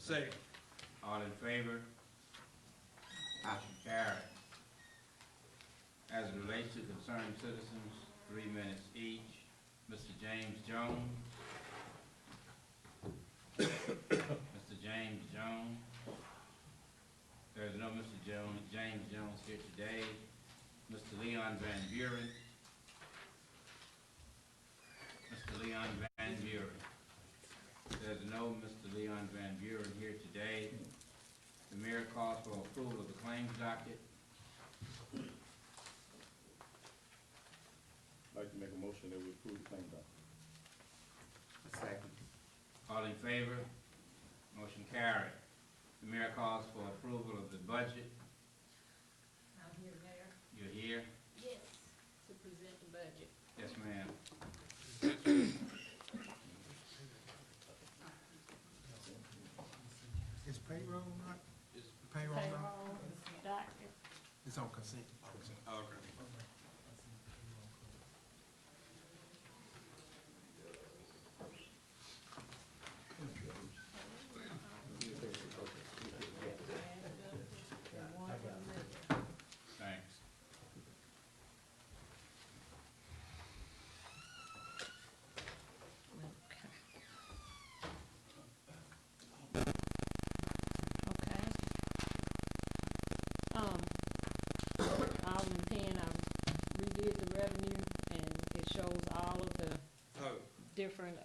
Second. All in favor? Motion carried. As it relates to concerned citizens, 3 minutes each. Mr. James Jones. Mr. James Jones. There's no Mr. James Jones here today. Mr. Leon Van Buren. Mr. Leon Van Buren. There's no Mr. Leon Van Buren here today. The mayor calls for approval of the claims docket. I'd like to make a motion that we approve the claim docket. Second. All in favor? Motion carried. The mayor calls for approval of the budget. I'm here, Mayor. You're here? Yes. To present the budget. Yes, ma'am. Is payroll not? Is payroll not? Payroll, docket. It's on consent. Okay. Thanks. Okay. Alderman Penn, I redid the revenue, and it shows all of the Oh, different,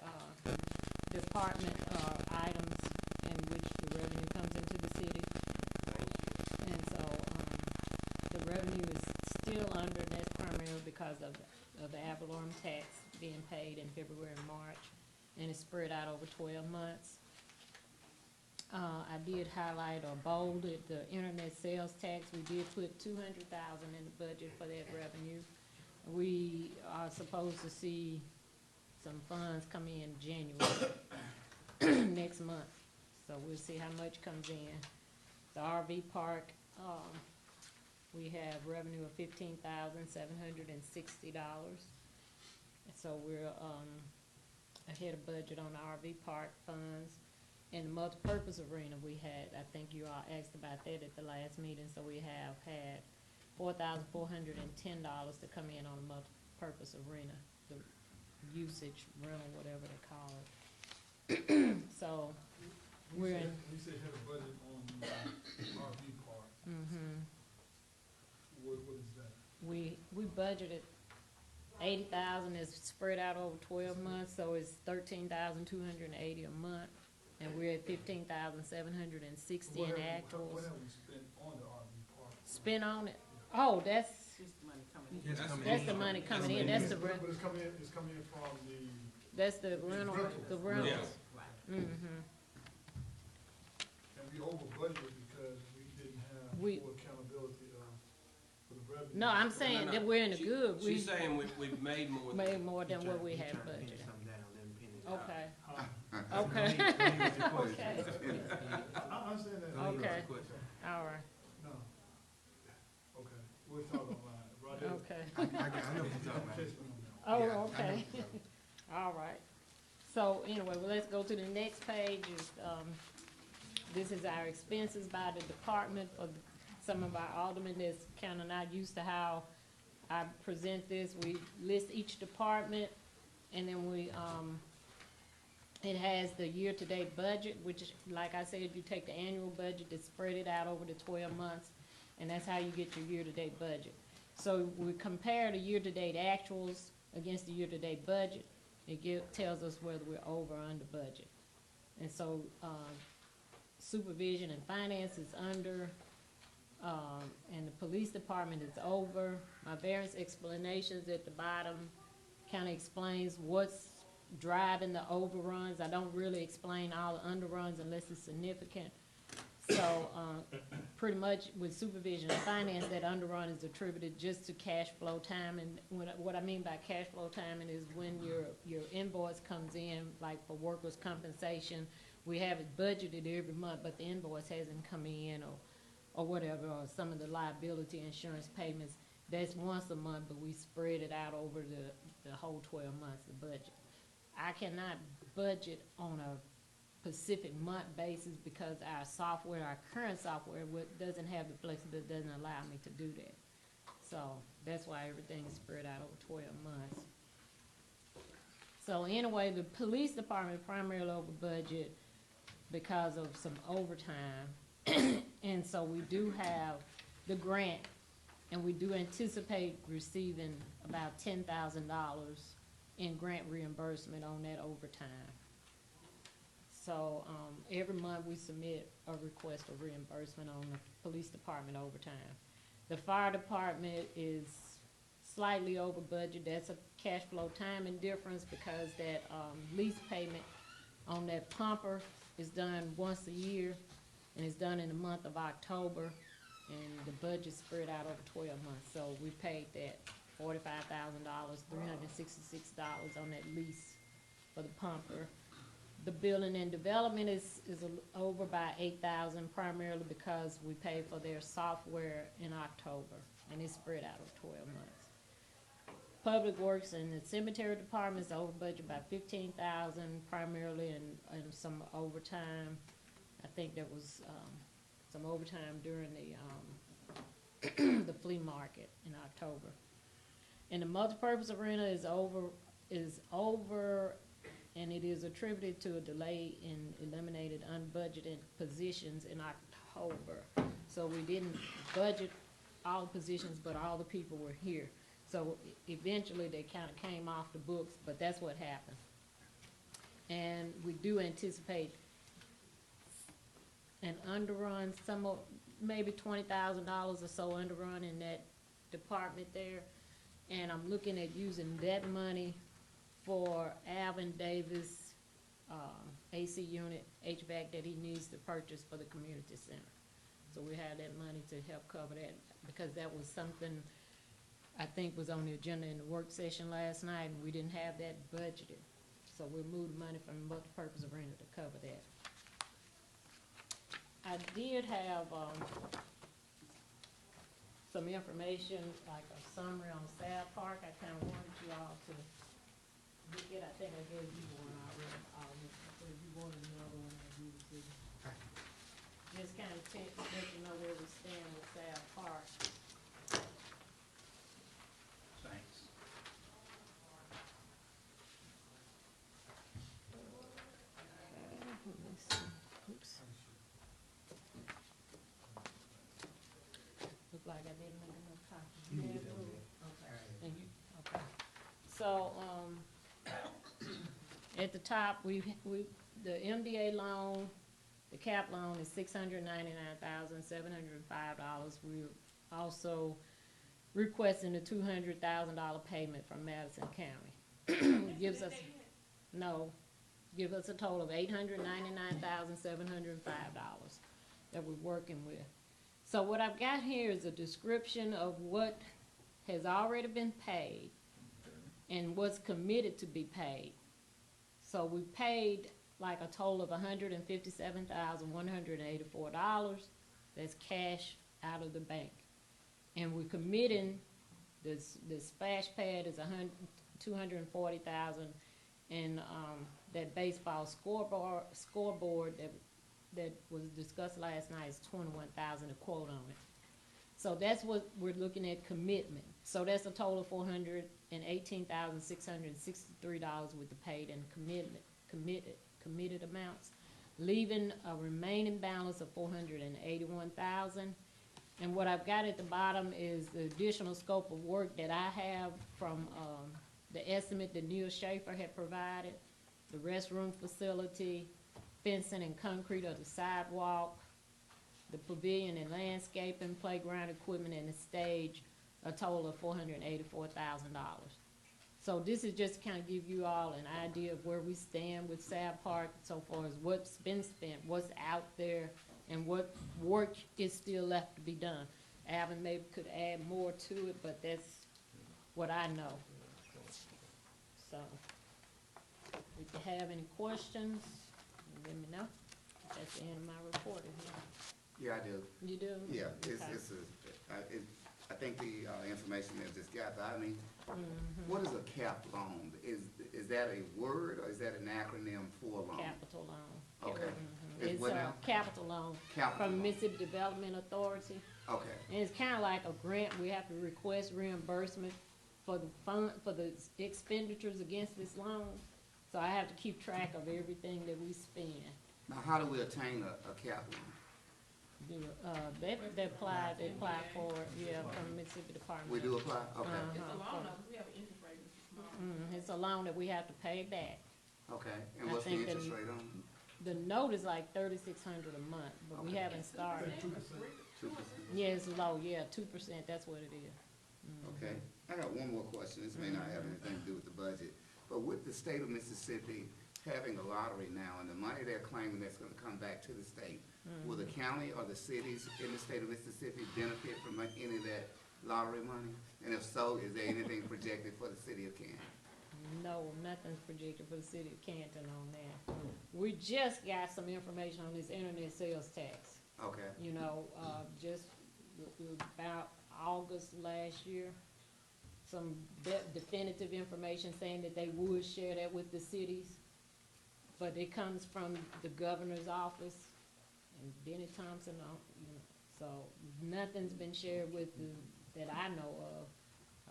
department, items in which the revenue comes into the city. And so, the revenue is still under, and that's primarily because of the ad valorem tax being paid in February and March, and it's spread out over 12 months. I did highlight or bolded the internet sales tax. We did put 200,000 in the budget for that revenue. We are supposed to see some funds come in January, next month. So we'll see how much comes in. The RV park, we have revenue of $15,760. So we're, ahead of budget on the RV park funds. In the multipurpose arena, we had, I think you all asked about that at the last meeting, so we have had $4,410 to come in on the multipurpose arena, the usage rental, whatever they call it. So, we're in, You said you had a budget on the RV park. What is that? we budgeted 80,000 is spread out over 12 months, so it's 13,280 a month. And we're at 15,760 in What actuals. have we spent on the RV park? Spent on it, oh, that's the Yes, money coming in, that's the, But it's coming in from the. that's the rental, the rentals. Yeah. Mm-hmm. And we over budgeted because we didn't have We- full accountability for the revenue. No, I'm saying that we're in the good, we She's saying we've made more. made more than what we had budgeted. Okay, Okay. okay, okay, I understand that. okay, all right, No. Okay, we'll talk about it, right? okay. I know what you're talking about. Chase me on that. Oh, Yeah, I know okay, what you're talking all right. So anyway, well, let's go to the next page. Is this is our expenses by the department for some of our aldermen that's kind of not used to how I present this. We list each department, and then we, it has the year-to-date budget, which, like I said, you take the annual budget and spread it out over the 12 months, and that's how you get your year-to-date budget. So we compare the year-to-date actuals against the year-to-date budget. It tells us whether we're over or under budget. And so, supervision and finance is under, and the police department is over. My variance explanations at the bottom kind of explains what's driving the overruns. I don't really explain all the underruns unless it's significant. So, pretty much with supervision and finance, that underrun is attributed just to cash flow timing. What I mean by cash flow timing is when your invoice comes in, like for workers' compensation, we have it budgeted every month, but the invoice hasn't come in or whatever, or some of the liability insurance payments, that's once a month, but we spread it out over the whole 12 months, the budget. I cannot budget on a specific month basis because our software, our current software doesn't have the flexibility, doesn't allow me to do that. So that's why everything's spread out over 12 months. So anyway, the police department primarily over budget because of some overtime. And so we do have the grant, and we do anticipate receiving about $10,000 in grant reimbursement on that overtime. So, every month we submit a request for reimbursement on the police department overtime. The fire department is slightly over budget. That's a cash flow timing difference because that, lease payment on that pumper is done once a year, and it's done in the month of October, and the budget's spread out over 12 months. So we paid that $45,000, $366 on that lease for the pumper. The building and development is over by $8,000, primarily because we paid for their software in October, and it's spread out over 12 months. Public Works and the cemetery department is over budget by $15,000, primarily in some overtime. I think there was some overtime during the flea market in October. And the multipurpose arena is over, and it is attributed to a delay in eliminated unbudgeted positions in October. So we didn't budget all the positions, but all the people were here. So eventually they kind of came off the books, but that's what happened. And we do anticipate an underrun, maybe $20,000 or so underrun in that department there. And I'm looking at using that money for Alvin Davis, AC unit, HVAC that he needs to purchase for the community center. So we had that money to help cover that, because that was something I think was on the agenda in the work session last night, and we didn't have that budgeted. So we moved money from the multipurpose arena to cover that. I did have, some information, like a summary on South Park. I kind of wanted you all to look at. I think I gave you one already. If you wanted another one, I'll give it to you. Just kind of let you know where we stand with South Park. Thanks. Let me see. Oops. Look like I didn't make enough copies. You have need them, Lou? yeah. Okay. And you, okay. So, at the top, the MDA loan, the cap loan is $699,705. We're also requesting a $200,000 payment from Madison County. Gives us a total of $899,705 that we're working with. So what I've got here is a description of what has already been paid and what's committed to be paid. So we paid like a total of $157,184. That's cash out of the bank. And we're committing, this splash pad is $240,000, and that baseball scoreboard that was discussed last night is $21,000, a quote on it. So that's what we're looking at commitment. So that's a total of $418,663 with the paid and committed amounts, leaving a remaining balance of $481,000. And what I've got at the bottom is the additional scope of work that I have from the estimate that Neil Schaefer had provided, the restroom facility, fencing and concrete of the sidewalk, the pavilion and landscaping, playground equipment, and the stage, a total of $484,000. So this is just to kind of give you all an idea of where we stand with Sad Park so far as what's been spent, what's out there, and what work is still left to be done. Alvin maybe could add more to it, but that's what I know. So, if you have any questions, let me know. That's the end of my report. Yeah, I do. You do? Yeah, Okay. I think the information that just got, I mean, what is a cap loan? Is that a word or is that an acronym for loan? Capital loan. Okay. Mhm. It's It's what a now? capital loan Capital from loan. Mississippi Development Authority. Okay, And it's kinda like a grant, we have to request reimbursement for the fund, for the expenditures against this loan. So I have to keep track of everything that we spend. now how do we attain a cap loan? They applied for it, yeah, from Mississippi Department. We do apply, okay, It's a Uh-huh. loan, though, we have an interest rate, it's small. It's a loan that we have to pay back. okay, and I what's the think interest that- rate on The note is like 3,600 a month, but we Okay. haven't started. 2%? Yeah, it's low, yeah, 2%, that's what it is. Okay, I got one more question, this may not have anything to do with the budget, but with the state of Mississippi having a lottery now, and the money they're claiming that's gonna come back to the state, will the county or the cities in the state of Mississippi benefit from any of that lottery money? And if so, is there anything projected for the city of Canton? No, nothing's projected for the city of Canton on that. We just got some information on this internet sales tax. Okay, You know, just about August last year, some definitive information saying that they would share that with the cities. But it comes from the governor's office and Denny Thompson, so nothing's been shared with the, that I know of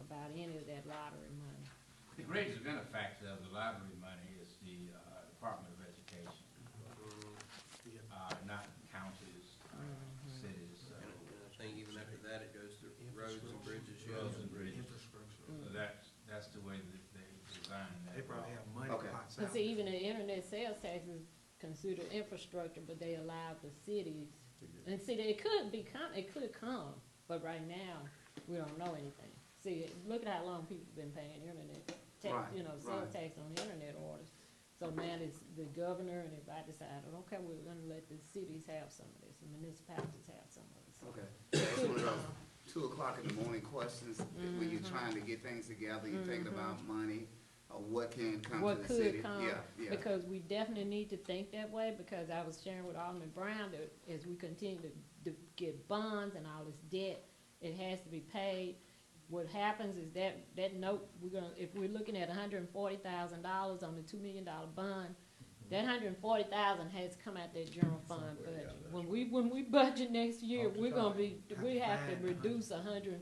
about any of that lottery money. The greatest benefactor of the lottery money is the Department of Education, not counties, cities. So And I think even after that, it goes to roads and bridges, yeah. roads and bridges. Infrastructure. So that's the way that they design that. They probably have money Okay. pots But out. see, even the internet sales tax is considered infrastructure, but they allowed the cities, and see, it could come, but right now, we don't know anything. See, look at how long people been paying internet tax, Right, sales right. tax on internet orders. So now it's the governor, and if I decided, okay, we're gonna let the cities have some of this, the municipalities have some of this. okay. That's one of those 2 o'clock in the morning questions, when you're trying to get things together, you're thinking about money, or what can come to What the could city. come, Yeah, yeah, because we definitely need to think that way, because I was sharing with Alderman Brown that as we continue to get bonds and all this debt, it has to be paid. What happens is that note, if we're looking at $140,000 on the $2 million bond, that $140,000 has to come out that general fund budget. When we budget next year, we have to reduce $140,000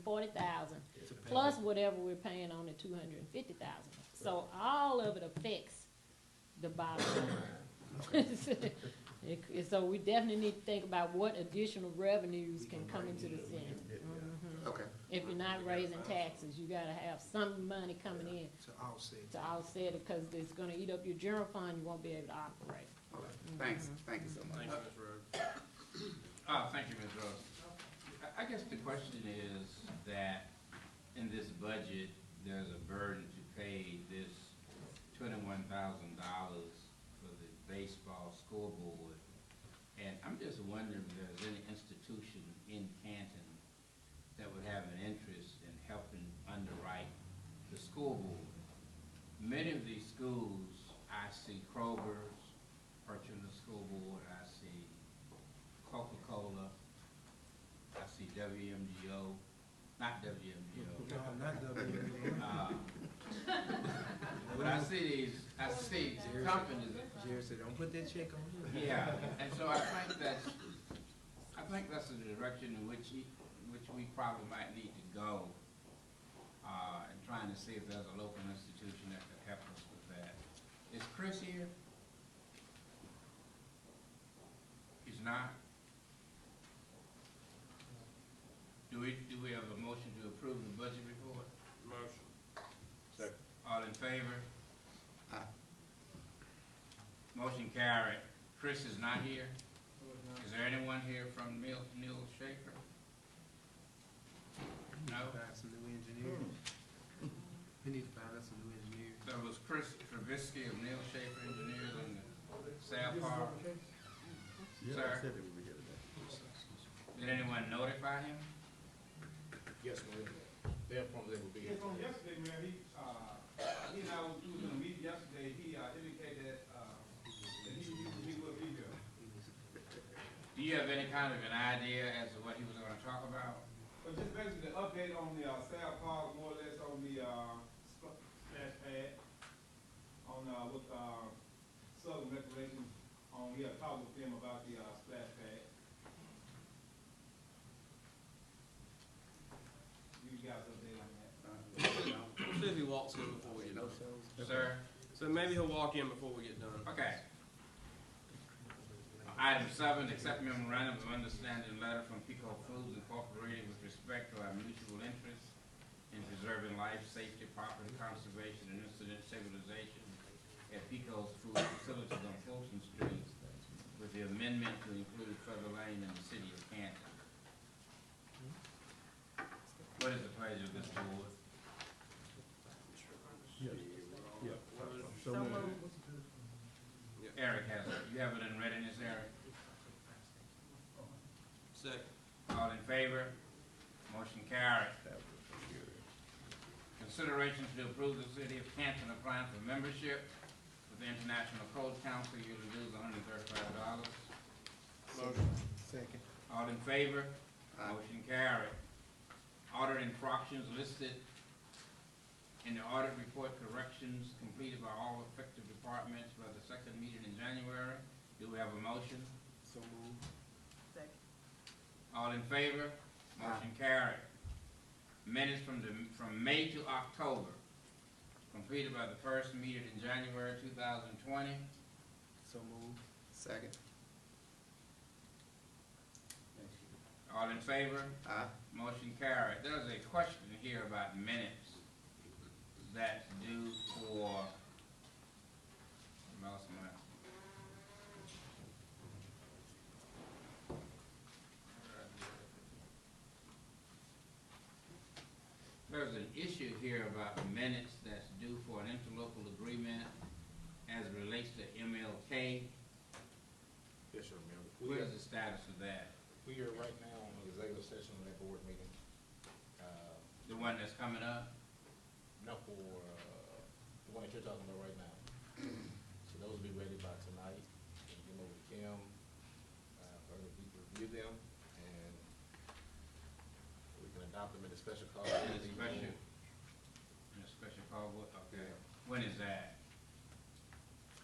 plus whatever we're paying on the $250,000. So all of it affects the bottom line. So we definitely need to think about what additional revenues can come into the city. okay, If you're not raising taxes, you gotta have some money coming in To offset. to offset it, cause it's gonna eat up your general fund, you won't be able to operate. okay, thanks, thank you so much. Thanks, Ms. Rhodes. Thank you, Ms. Rose. I guess the question is that in this budget, there's a burden to pay this $21,000 for the baseball scoreboard. And I'm just wondering if there's any institution in Canton that would have an interest in helping underwrite the scoreboard. Many of these schools, I see Kroger's purchasing the scoreboard, I see Coca-Cola, I see WMGO, not WMGO. No, not WNBA. But I see companies, Jerry said, don't put that check on you. yeah, and so I think that's the direction in which we probably might need to go, and trying to see if there's a local institution that could help us with that. Is Chris here? He's not? Do we have a motion to approve the budget report? Motion. Second. All in favor? Aye. Motion carried. Chris is not here. Is there anyone here from Neil Schaefer? No? Find some new engineers. We need to find us some new engineers. There was Chris Trubisky of Neil Schaefer Engineers on the South Park. Sir, Said they would be here today. did anyone notify him? Yes, ma'am. Their phone, they will be here. Yes, on yesterday, Mayor, he and I was in a meeting yesterday, he indicated that he will be here. Do you have any kind of an idea as to what he was gonna talk about? But just basically the update on the South Park, more or less on the splash pad, with, Southern Recreation, we had talked with them about the, splash pad. You guys update on that? We'll see if he walks in before we get done. Sir? So maybe he'll walk in before we get done. Okay. Item 7, accept memorandum of understanding letter from Pico Foods Incorporated with respect to our mutual interest in preserving life, safety, property conservation, and incident stabilization at Pico's food facilities on Folsom Street, with the amendment to include Feather Lane in the city of Canton. What is the pleasure of this board? So moved. Eric has it. You have it in readiness, Eric? Second. All in favor? Motion carried. Consideration to approve the city of Canton applying for membership with the International Code Council, yearly dues $135. Motion. Second. All in favor? Aye. Motion carried. Audit infractions listed in the audit report, corrections completed by all effective departments by the second meeting in January. Do we have a motion? So moved. Second. All in favor? Motion carried. Minutes from May to October, completed by the first meeting in January 2020. So moved. Second. All in favor? Aye. Motion carried. There's a question here about minutes that's due for, I lost my, there's an issue here about minutes that's due for an interlocal agreement as it relates to MLK. Yes, sir, Mayor. What is the status of that? We are right now on the executive session of that board meeting. The one that's coming up? Not for, the one that you're talking about right now. So those will be ready by tonight. And give them over to Kim, for her to review them, and we can adopt them in a special call. In a special call, okay. When is that?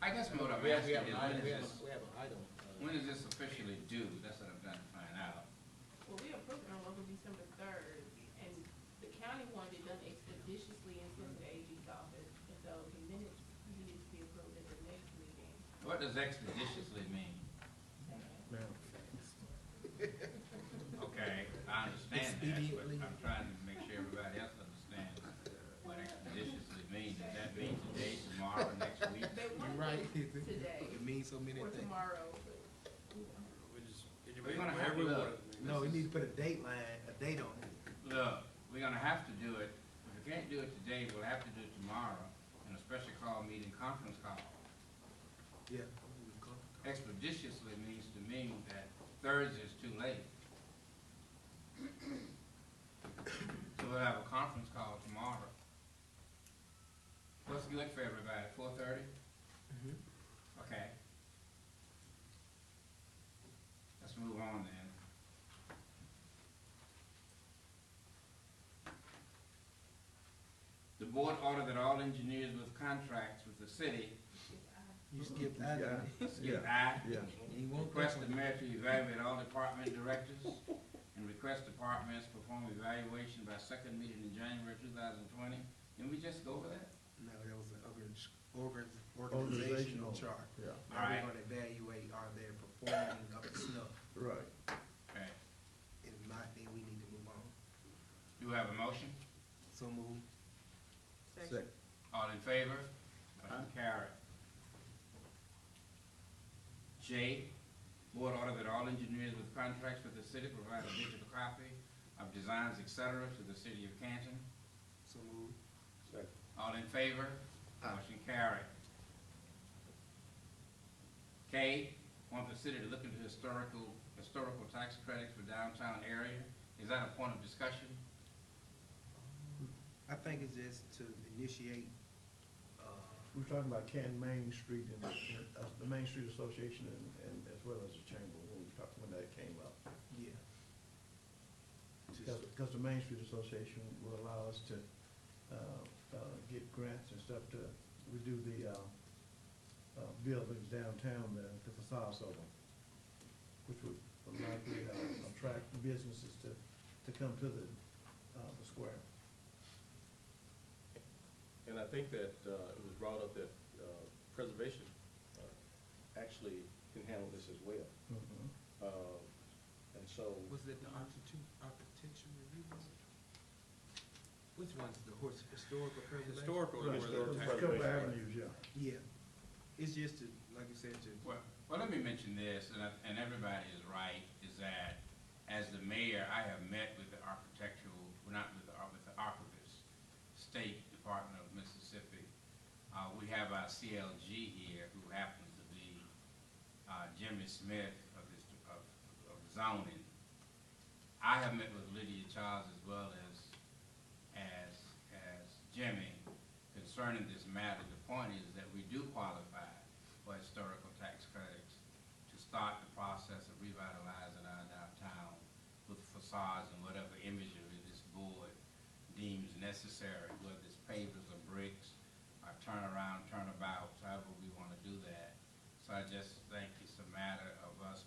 I guess what I'm We have asking is, an item, we have an item. when is this officially due? That's what I'm trying to find out. Well, we approved it on local December 3rd, and the county wanted it done expeditiously and sent to the AG's office. And so the minutes needed to be approved at the next meeting. What does expeditiously mean? Okay, I understand that, but Expediently. I'm trying to make sure everybody else understands what expeditiously means. Does that mean today, tomorrow, next week? They You're wanted right. it today It means so many or things. tomorrow. We're gonna have to look. No, we need to put a date on it. Look, we're gonna have to do it. If we can't do it today, we'll have to do it tomorrow in a special call meeting, conference call. Yeah. Expeditiously means to me that Thursday is too late. So we'll have a conference call tomorrow. What's good for everybody, 4:30? Okay. Let's move on then. The board ordered that all engineers with contracts with the city You skipped that. skip I. You won't. Request the mayor to evaluate all department directors and request departments perform evaluation by second meeting in January 2020. Can we just go over that? No, that was an organizational chart. Yeah, Now Alright. we're gonna evaluate, are they performing up to snuff? right. Okay. If not, then we need to move on. Do we have a motion? So move. Second. All in favor? Motion carried. J, board order that all engineers with contracts with the city provide a digital copy of designs, et cetera, to the city of Canton. So move. Second. All in favor? Motion carried. K, want the city to look into historical tax credits for downtown area. Is that a point of discussion? I think it's just to initiate, We're talking about Canton Main Street and the Main Street Association and as well as the chamber when that came up. yeah. Because the Main Street Association will allow us to get grants and stuff to redo the buildings downtown there, the facades of them, which would likely attract businesses to come to the square. And I think that, it was brought up that, preservation, actually can handle this as well. And so, Was it the architecture review? Which one's the historical preservation? Historical is where Historical the There's a tax. couple avenues, yeah. Yeah, it's just to, like you said, to. Well, let me mention this, and everybody is right, is that as the mayor, I have met with the architectural, well, not with the archivist, State Department of Mississippi. We have our CLG here, who happens to be Jimmy Smith of zoning. I have met with Lydia Charles as well as Jimmy concerning this matter. The point is that we do qualify for historical tax credits to start the process of revitalizing our downtown with facades and whatever imagery this board deems necessary, whether it's pavers or bricks, or turnaround, turnabouts, however we want to do that. So I just think it's a matter of us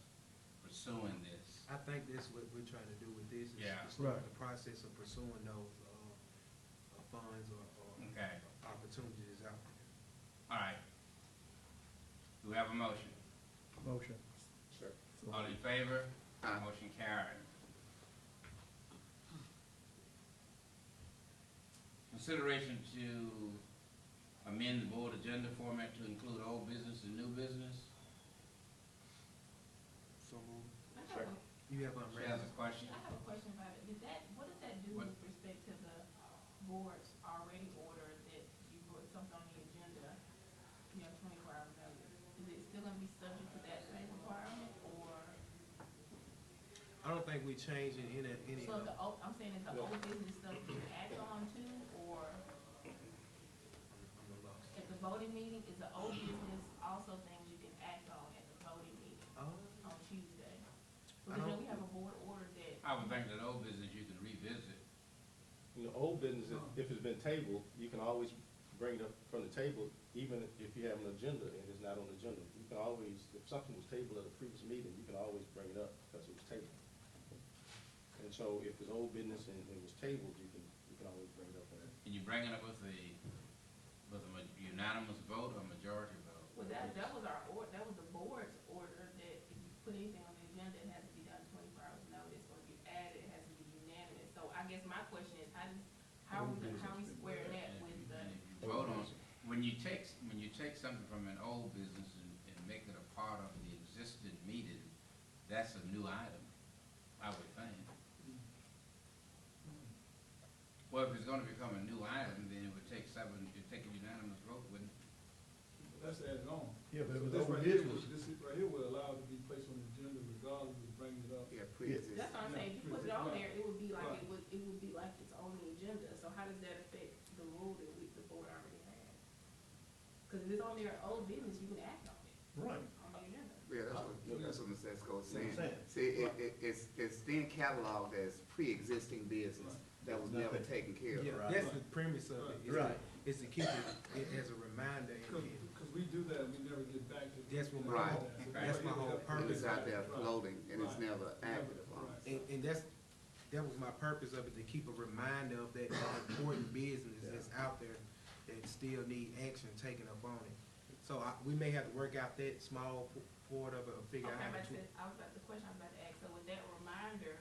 pursuing this. I think that's what we're trying to do with this, is Yeah. to start Right. the process of pursuing those, funds or Okay. opportunities out there. All right. Do we have a motion? Motion. sure. All in favor? Aye. Motion carried. Consideration to amend the board agenda format to include old business and new business. So moved. I have a, You have She has a question. I have a question about it. What does that do What? with respect to the board's already order that you put something on the agenda, 24-hour notice? Is it still gonna be subject to that same requirement, or? I don't think we changing any So of, I'm saying is the old business stuff you can act on too, or I'm lost. at the voting meeting, is the old business also things you can act on at the voting meeting on Tuesday? Because don't- we have a board order that, I would think that old business you can revisit. You know, old business, if it's been tabled, you can always bring it up from the table, even if you have an agenda and it's not on the agenda. You can always, if something was tabled at a previous meeting, you can always bring it up because it was tabled. And so if it's old business and it was tabled, you can always bring it up. Can you bring it up with a unanimous vote or majority vote? well, that was our that was the board's order that if you put anything on the agenda, it has to be done 24 hours notice, or if you add it, it has to be unanimous. So I guess my question is, how are we squaring that And with if the? you vote on, when you take something from an old business and make it a part of the existing meeting, that's a new item, I would think. Well, if it's gonna become a new item, then it would take a unanimous vote, wouldn't it? That's added on. Yeah, but it was So old this business. right here would allow it to be placed on the agenda regardless of bringing it up. Yeah, pre-existing. That's what I'm saying. If you put it on Right. there, it would be like Right. it would be like it's on the agenda. So how does that affect the rule that the board already had? Because if it's on there old business, you can act on it Right. on the agenda. Yeah, that's what Ms. Esco was saying. Saying. See, it's then cataloged as pre-existing business that was never taken care of. Yeah, that's the premise of it, Right. is to keep it as a reminder, and Because we do that, we never get back to. that's what Right. that's my whole And purpose. it's out there Right. floating, and it's Right. never acted upon. Right. And that was my purpose of it, to keep a reminder of that important business that's out there that still need action taken up on it. So we may have to work out that small part of it, or figure out Okay, how but to. the question I was about to ask, so with that reminder,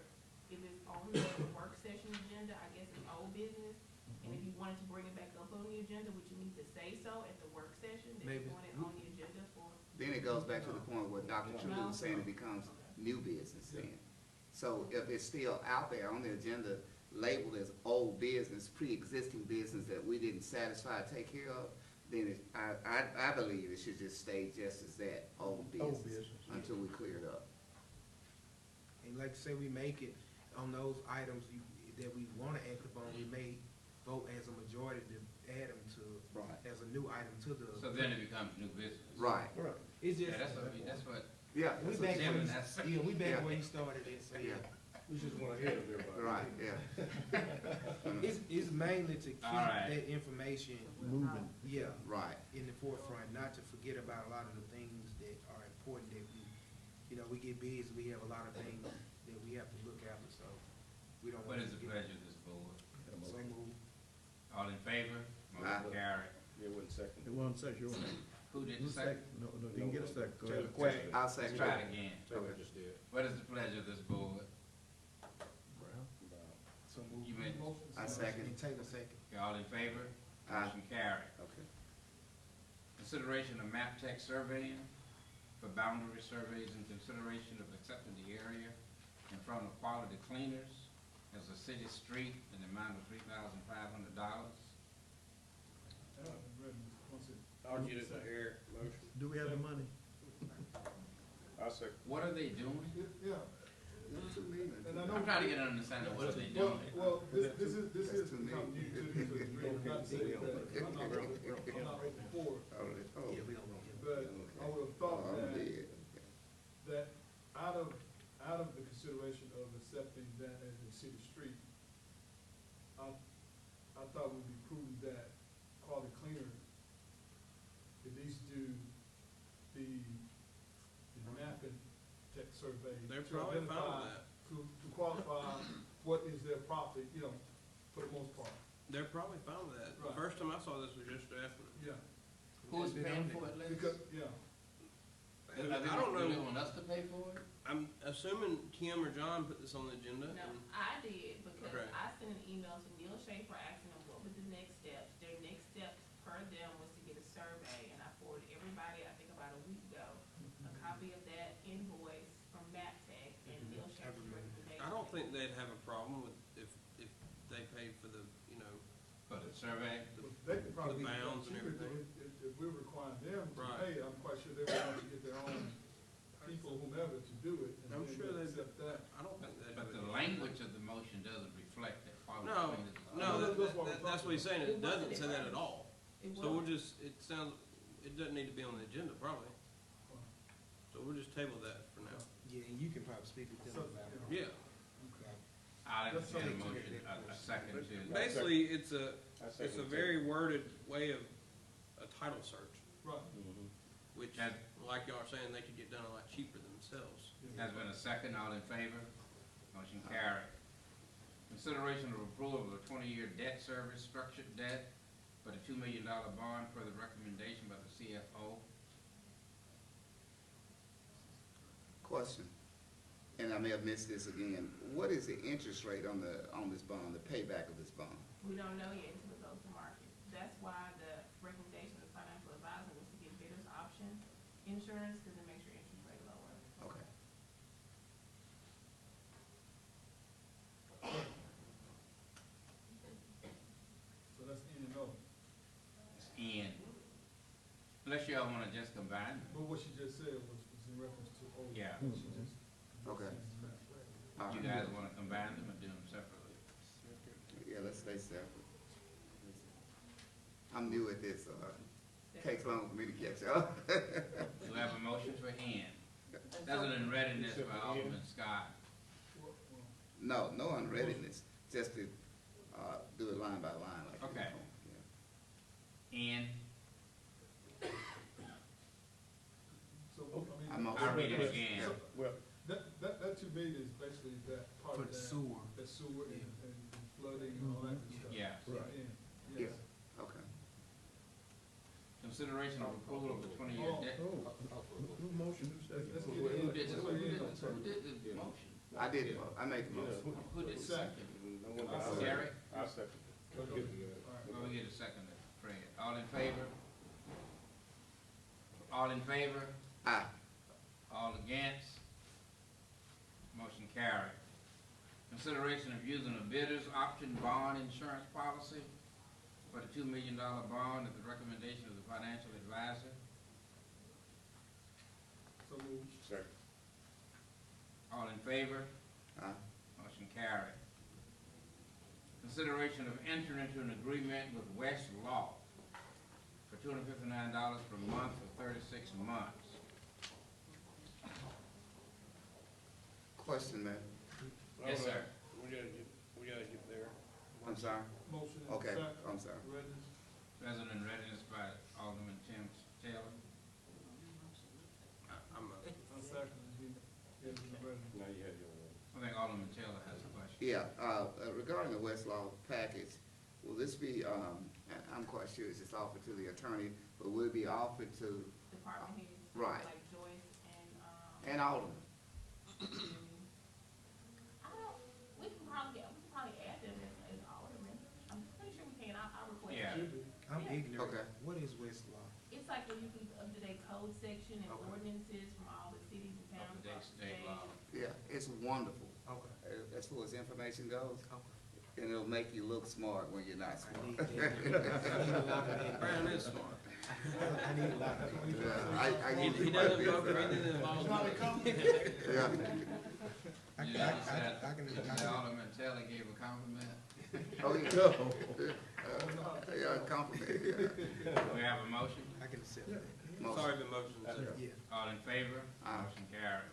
if it's on the work session agenda, I guess it's old business, and if you wanted to bring it back up on the agenda, would you need to say so at the work session, that Maybe. you want it on the agenda for? Then it goes back to the point where Dr. No. True was saying it becomes new business then. So if it's still out there on the agenda, labeled as old business, pre-existing business that we didn't satisfy, take care of, then I believe it should just stay just as that, old business, business, yeah. until we clear it up. And like I say, we make it on those items that we wanna act upon, we may vote as a majority to add them to, Right. as a new item to the. So then it becomes new business. Right, It's just. Yeah, that's what, yeah. We that's back what- Chairman, where that's- you, yeah, we back Yeah. where you started at, so yeah. Yeah. We just want to hear of everybody. Right, yeah. It's mainly to keep Alright. that information, Moving. yeah, Right. in the forefront, not to forget about a lot of the things that are important that we get busy, we have a lot of things that we have to look after, so we don't What want is to the forget. pleasure of this board? So move. All in favor? Motion carried. Yeah, one second. It wasn't second. Who did the second? No, didn't get a second. Go ahead. Question. I'll Let's second. try it again. Taylor just did. What is the pleasure of this board? So move. You made, I second. And Taylor second. okay, all in favor? Aye. Motion carried. Okay. Consideration of map tech surveying for boundary surveys and consideration of accepting the area in front of Quality Cleaners as a city street in the amount of $3,500. I'll get it to Eric, motion. Do we have the money? I second. What are they doing? Yeah, That's too mean. and I know. I'm trying to get an understanding of what are they Well, doing? well, this is That's too become new to the agreement, not to say that, I'm not open for it, Oh, Yeah, we don't want him. but I would have thought oh, that, yeah. that out of the consideration of accepting that as a city street, I thought we'd be prudent that Quality Cleaner at least do the mapping tech survey. They're to probably fine identify- with that. To qualify what is their profit, for the most part, They're probably fine with that. The Right. first time I saw this was yesterday afternoon. yeah, Who's paying for it, Liz? because, yeah. I don't Do they know, want us to pay for it? I'm assuming Kim or John put this on the agenda. No, and- I did, because Okay. I sent an email to Neil Schaefer asking them what was the next steps. Their next steps per them was to get a survey, and I forwarded everybody, I think about a week ago, a copy of that invoice from MapTech and Neil Schaefer's recommendation. I don't think they'd have a problem with if they paid for the, For the survey? They could probably the be bounds and cheaper everything. if we require them to Right. pay, I'm quite sure they would want to get their own people, whomever, to do it, and I'm then sure they they'd, accept that. I don't think they'd But have the a. language of the motion doesn't reflect that quality. No, cleaners is- no, That's what we're that's what he's saying, It it doesn't wasn't say that at at all. It So we'll was, just, it doesn't need to be on the agenda probably. So we'll just table that for now. Yeah, and you can probably speak with them So, about it. Yeah, I'll That's entertain a something- motion, a second to. basically, it's I a second. very worded way of a title search, Right. which, That- like y'all are saying, they could get done a lot cheaper themselves. Has been a second, all in favor? Motion carried. Consideration of approval of a 20-year debt service, structured debt for the $2 million bond per the recommendation by the CFO. Question, and I may have missed this again, what is the interest rate on this bond, the payback of this bond? we don't know yet until it goes to market. That's why the recommendation of the financial advisor was to get bidder's option insurance, because it makes your interest rate lower. Okay. So that's in and out. It's in. Unless y'all wanna just combine them. But what she just said was in reference to. Yeah. What she just. Okay. All You right. guys wanna combine them or do them separately? Yeah, let's stay separate. I'm new at this, so it takes long for me to catch up. Do we have a motion for N? That's an in readiness by Alderman Scott. No unreadiness, just to, do it line by line like. you're Okay. doing, yeah. N, So, I'm all- I'll read it again. Well, That $2 million is basically that part For of the that. sewer. That sewer and flooding and all that good stuff. yeah. Right. Yes. Okay. Consideration of approval of the 20-year debt. Who motion, who second? Let's get Who in. did the, Let's who get in. did the motion? I did, I made the motion. Who did the second? Jerry? Gary? I second. All right. Well, we get a second, Fred. All in favor? All in favor? Aye. All against? Motion carried. Consideration of using a bidder's option bond insurance policy for the $2 million bond at the recommendation of the financial advisor. So moved. Second. All in favor? Aye. Motion carried. Consideration of entering into an agreement with West Law for $259 per month for 36 months. Question, man. Yes, sir. We gotta get there. I'm sorry? Motion and Okay, second. I'm sorry. Readiness. President in readiness by Alderman Tim Taylor. I'm A second, he is in readiness. Now you have your one. I think Alderman Taylor has a question. Yeah, regarding the Westlaw package, will this be, I'm quite sure it's just offered to the attorney, but will it be offered to, Department heads. Right. Like Joyce and Alderman? we can probably add them as aldermen. I'm pretty sure we can, I'll request. Yeah. Should be. I'm Yeah. ignorant. Okay. What is Westlaw? It's like where you can up-to-date code section and Okay. ordinances from all the cities and towns. Up-to-date across the state law. Yeah, it's wonderful, Okay. as far as information goes, Okay. and it'll make you look smart when you're not I smart. need a lot of that. Brown is smart. I need a lot of that. Yeah, I He usually. doesn't go for anything that involves money. Yeah, I You can, just said I Alderman Taylor gave a compliment. oh, yeah. Yeah, compliment, yeah. We have a motion. I can accept that. Most- Sorry, the motion is there. Yeah. All in favor? Aye. Motion carried.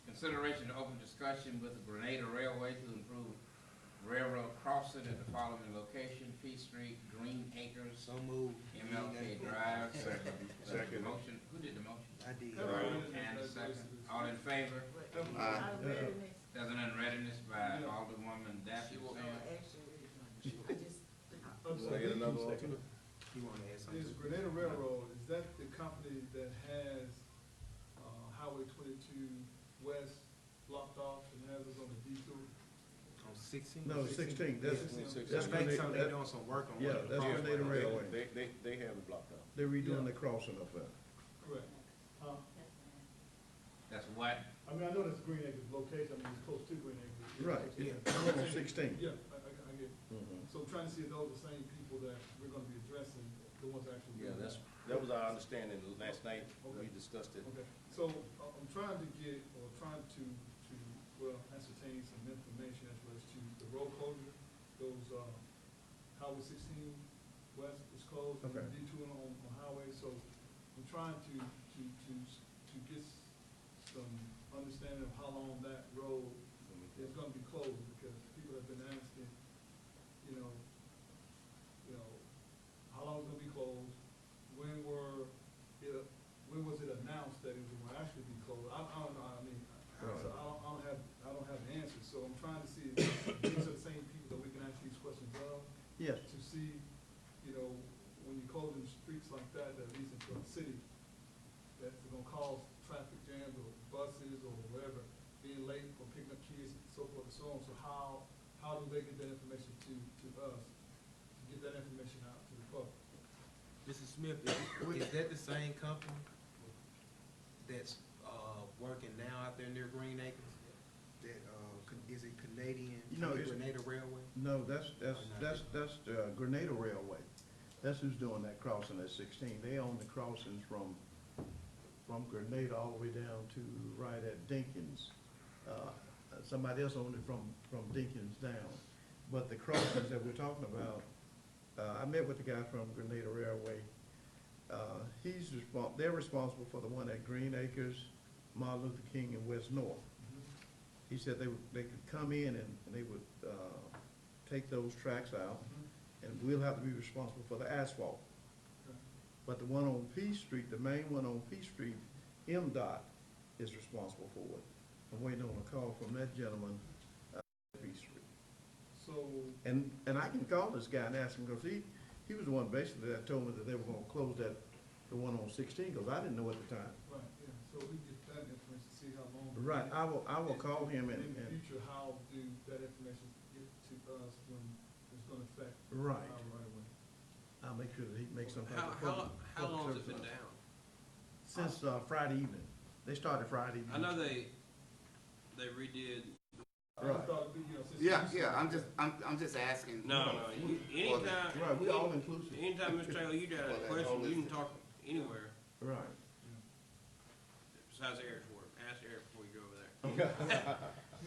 Consideration to open discussion with the Grenada Railway to improve railroad crossing at the following location: Peace Street, Green Acres, So moved. MLK Drive. Second. Motion, who did the motion? I did. And the second. All in favor? Aye. President in readiness by Alderwoman Daffy Sam. I'm sorry, You wanna add something? is Grenada Railroad, is that the company that has, Highway 22 West blocked off and has us on the detour? On 16? No, 16, that's, That's when like they, something they doing some work on. yeah, one of the that's when they the crosswalks. railway. They have it blocked out. They're redoing the crossing up there. Correct. That's what? I mean, I know that's Green Acres location, I mean, it's close to Green Acres. Right, Yeah. I'm on 16. Yeah, I get it. Mhm. So I'm trying to see if those are the same people that we're gonna be addressing, the ones actually. Yeah, doing that was our understanding last night, we Okay. discussed it. Okay, so I'm trying to get, or trying to, well, ascertain some information as well as to the road closure. Those, Highway 16 West is closed, and Okay. detour on highway, so I'm trying to get some understanding of how long that road is gonna be closed, because people have been asking, you know, how long it's gonna be closed, when was it announced that it was gonna actually be closed? I don't know, I mean, so I don't have the answers, so I'm trying to see if these are the same people that we can ask these questions of, Yes, to see, when you're closing streets like that leads into a city, that's gonna cause traffic jams or buses or whatever, being late for picking up kids, so forth and so on. So how do they get that information to us, to get that information out to the public? Mrs. Smith, is that the same company that's, working now out there near Green Acres? That, is it Canadian, You know, it's- Grenada Railway? no, that's the Grenada Railway. That's who's doing that crossing at 16. They own the crossings from Grenada all the way down to right at Dinkins. Somebody else owned it from Dinkins down. But the crossings that we're talking about, I met with the guy from Grenada Railway. They're responsible for the one at Green Acres, Martin Luther King, and West North. He said they could come in and they would take those tracks out, and we'll have to be responsible for the asphalt. Okay. But the one on Peace Street, the main one on Peace Street, MDOT is responsible for it. I'm waiting on a call from that gentleman, Peace Street. So, And I can call this guy and ask him, because he was the one basically that told me that they were gonna close the one on 16, because I didn't know at the time. right, yeah, so we get that information, see how long. Right, I will call him In the and, future, how do that information get to us when it's gonna affect right, our right away? I'll make sure that he makes some type of How public long has it been service down? Since Friday evening. They started Friday evening. I know they redid, I Right. thought, since. Yeah, I'm just asking. no, anytime. Right, we all inclusive. Anytime, Mr. Taylor, you got a Well, that question, whole you can list- talk anywhere Right. besides airport. Ask Eric before you go over there.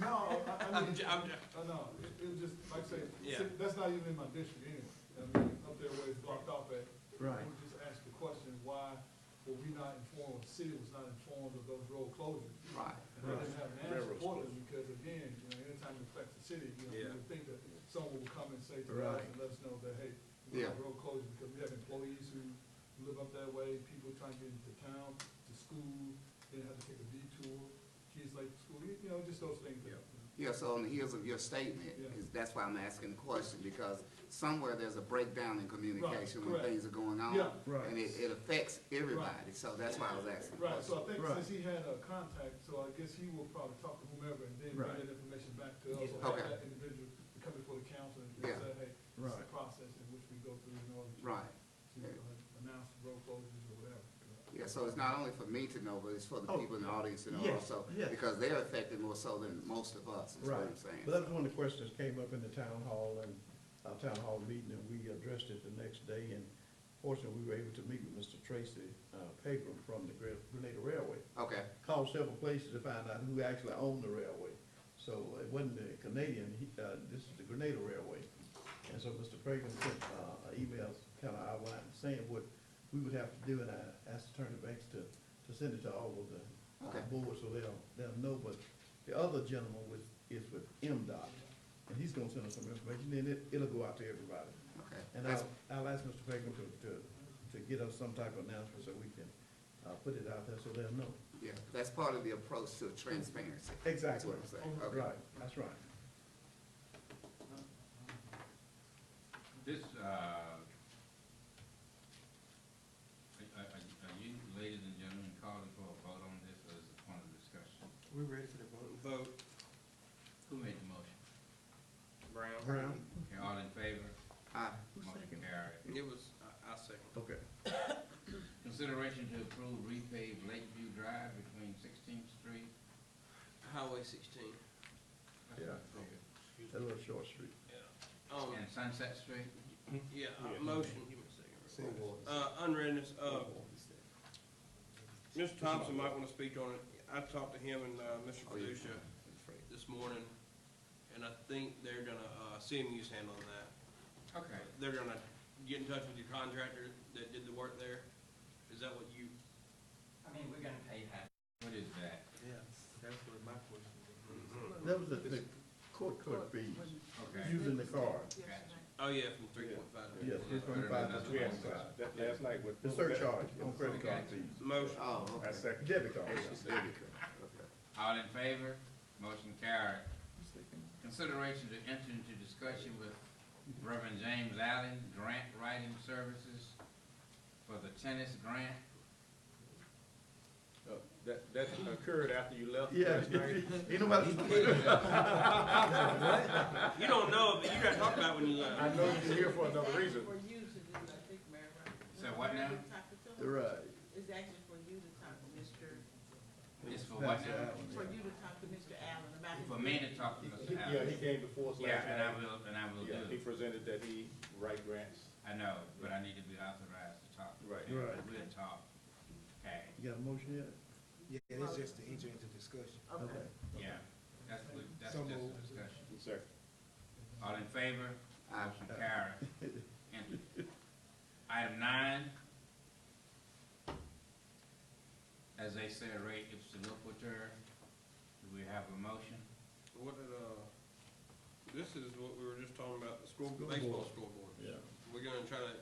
No, I mean, I'm no, it was just, like I say, Yeah. that's not even in my district anyway. I mean, up there where it's blocked off at. Right. We just asked the question, why were we not informed, or the city was not informed of those road closures? Right. And I didn't have an answer Railroad for them, because again, anytime say to us Right. and let us know that, hey, we Yeah. have road closure, because we have employees who live up that way, people trying to get into town, to school, they have to take a detour, kids late to school, you know, just those things. that, you know. Yeah, so on the heels of your statement, Yeah. that's why I'm asking the question, because somewhere there's a breakdown in communication when correct. things are going on. Yeah. Right. And it affects everybody, so that's why I was asking the Right, question. so I think Right. since he had a contact, so I guess he will probably talk to whomever and then bring Right. that information back to us, or Okay. have that individual to come before the council and Yeah. say, hey, this is Right. the process in which we go through in order to Right. announce road closures or whatever. Yeah, so it's not only for me to know, but it's for the Oh, people in the audience to know yes, also, yes. because they're affected more so than most of us, is what Right. I'm saying. But that was one of the questions that came up in the town hall and our town hall meeting, and we addressed it the next day. And fortunately, we were able to meet with Mr. Tracy Pegram from the Grenada Railway. Okay, Called several places to find out who actually owned the railway. So it wasn't the Canadian, this is the Grenada Railway. And so Mr. Pegram sent emails kind of outlining, saying what we would have to do, and I asked Attorney Banks to send it to all of the Okay. boards so they'll know. But the other gentleman is with MDOT, and he's gonna send us some information, and it'll go out to everybody. okay. And I'll ask Mr. Pegram to get us some type of announcement so we can put it out there so they'll know. Yeah, that's part of the approach to transparency. That's Exactly. what I'm saying, okay. Right, that's right. This, are you, ladies and gentlemen, calling for a vote on this, or is it point of discussion? We're ready for the vote. Vote. Who made the motion? Brown. Brown? Okay, all in favor? Aye. Motion carried. It was, I second. Okay. Consideration to approve repave Lakeview Drive between 16th Street. Highway 16. Yeah. That little short street. And Sunset Street. Yeah, motion, give me a second. Unreadness, Mr. Thompson might wanna speak on it. I talked to him and, Mr. Paducia this morning, and I think they're gonna, CMU's handling that. Okay. They're gonna get in touch with your contractor that did the work there. Is that what you? I mean, we're gonna pay half. What is that? Yeah, that's what my question was. That was the court fees, Okay. using the card. Gotcha. Oh, yeah, from 3.5 to. Yes, Put it 3.5 another to We one. had that last night with. The surcharge on credit card fees. Motion. Oh, I okay. second. Debit card. Okay. All in favor? Motion carried. Consideration to enter into discussion with Reverend James Allen, grant writing services for the tennis grant. That occurred after you left Yeah. last night. Ain't nobody. You don't know, but you gotta talk about when you, I know you're here for another reason. For you to do, I think, Mayor, right? So what now? Right. It's actually for you to talk to Mr., It's for what Pastor now? Allen, for yeah. you to talk to Mr. Allen about his. For me to talk to Mr. Yeah, Allen. he came before us Yeah, last and I night. will Yeah, he do. presented that he write grants. I know, but I need to be authorized to talk. Right. Right. We'll talk. Okay, You got a motion yet? Yeah, it's just to enter into discussion. Okay. yeah, that's good, that's So just a moved. discussion. Second. All in favor? Aye. Motion carried. Enter. Item 9. As they say, rate it's the loquitur. Do we have a motion? what did, this is what we were just talking about, the Scoreboard. baseball scoreboard. Yeah. We're gonna try to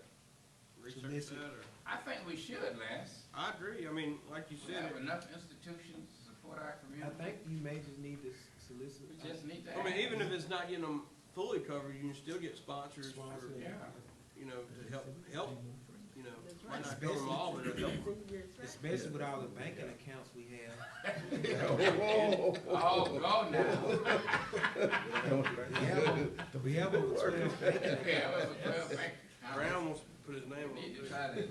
research Solicit. that, or? I think we should, Les. I agree, I mean, like you We said, have enough institutions to support our I community. think you may just need to solicit. We just need to. I mean, ask. even if it's not getting them fully covered, you can still get sponsors for, Sponsor. Yeah. you know, to help, you know, That's might right. not cover them all, but it'll help. Especially with all the banking accounts we have. Oh, go now. We have over 12 banking accounts. Yeah, it was a 12 bank account. Brown wants to put his name We on need to it. try to,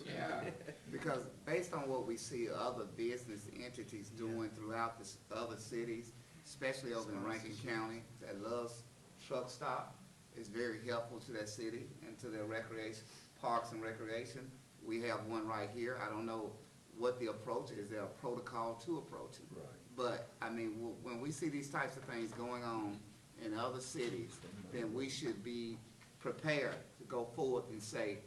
yeah. Because based on what we see other business entities doing throughout the other cities, especially over in Rankin County, that loves truck stop, is very helpful to that city and to their recreation, parks and recreation. We have one right here. I don't know what the approach is. There a protocol to approach it. Right. But, I mean, when we see these types of things going on in other cities, then we should be prepared to go forward and say,